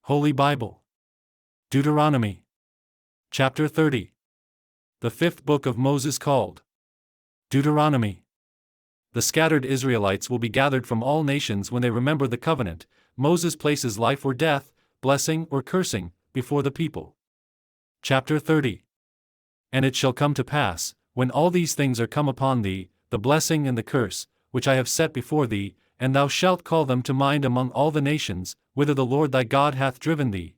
Holy Bible. Deuteronomy. Chapter 30. The fifth book of Moses called Deuteronomy. The scattered Israelites will be gathered from all nations when they remember the covenant. Moses places life or death, blessing or cursing, before the people. Chapter 30. And it shall come to pass, when all these things are come upon thee, the blessing and the curse, which I have set before thee, and thou shalt call them to mind among all the nations, whither the Lord thy God hath driven thee.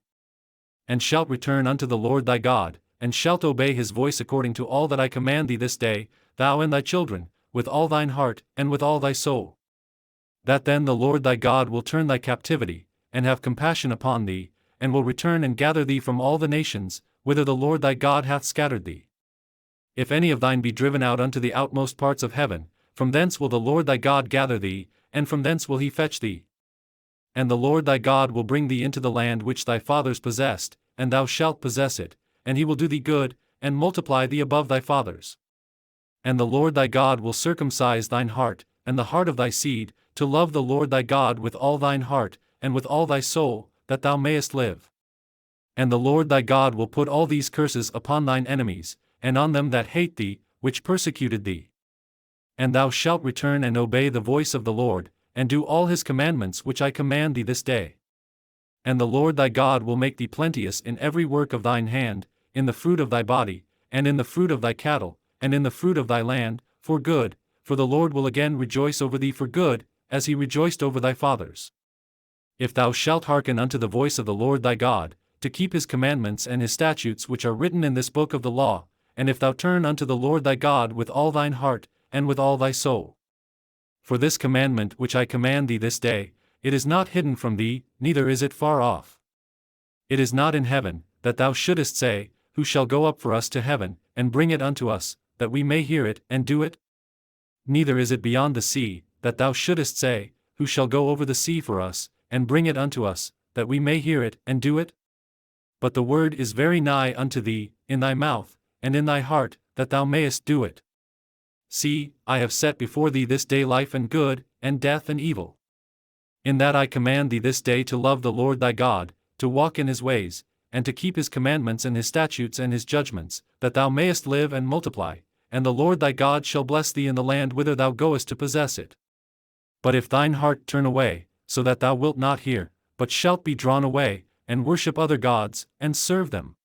And shalt return unto the Lord thy God, and shalt obey his voice according to all that I command thee this day, thou and thy children, with all thine heart, and with all thy soul. That then the Lord thy God will turn thy captivity, and have compassion upon thee, and will return and gather thee from all the nations, whither the Lord thy God hath scattered thee. If any of thine be driven out unto the outmost parts of heaven, from thence will the Lord thy God gather thee, and from thence will he fetch thee. And the Lord thy God will bring thee into the land which thy fathers possessed, and thou shalt possess it, and he will do thee good, and multiply thee above thy fathers. And the Lord thy God will circumcise thine heart, and the heart of thy seed, to love the Lord thy God with all thine heart, and with all thy soul, that thou mayest live. And the Lord thy God will put all these curses upon thine enemies, and on them that hate thee, which persecuted thee. And thou shalt return and obey the voice of the Lord, and do all his commandments which I command thee this day. And the Lord thy God will make thee plenteous in every work of thine hand, in the fruit of thy body, and in the fruit of thy cattle, and in the fruit of thy land, for good, for the Lord will again rejoice over thee for good, as he rejoiced over thy fathers. If thou shalt hearken unto the voice of the Lord thy God, to keep his commandments and his statutes which are written in this book of the law, and if thou turn unto the Lord thy God with all thine heart, and with all thy soul. For this commandment which I command thee this day, it is not hidden from thee, neither is it far off. It is not in heaven, that thou shouldest say, Who shall go up for us to heaven, and bring it unto us, that we may hear it, and do it? Neither is it beyond the sea, that thou shouldest say, Who shall go over the sea for us, and bring it unto us, that we may hear it, and do it? But the word is very nigh unto thee, in thy mouth, and in thy heart, that thou mayest do it. See, I have set before thee this day life and good, and death and evil. In that I command thee this day to love the Lord thy God, to walk in his ways, and to keep his commandments and his statutes and his judgments, that thou mayest live and multiply, and the Lord thy God shall bless thee in the land whither thou goest to possess it. But if thine heart turn away, so that thou wilt not hear, but shalt be drawn away, and worship other gods, and serve them,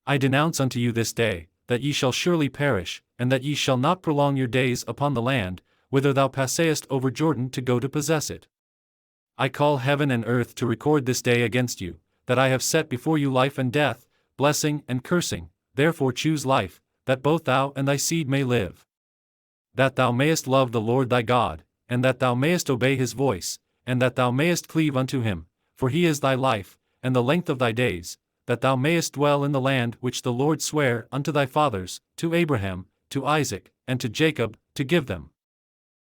I denounce unto you this day, that ye shall surely perish, and that ye shall not prolong your days upon the land, whither thou passest over Jordan to go to possess it. I call heaven and earth to record this day against you, that I have set before you life and death, blessing and cursing, therefore choose life, that both thou and thy seed may live. That thou mayest love the Lord thy God, and that thou mayest obey his voice, and that thou mayest cleave unto him, for he is thy life, and the length of thy days, that thou mayest dwell in the land which the Lord sware unto thy fathers, to Abraham, to Isaac, and to Jacob, to give them.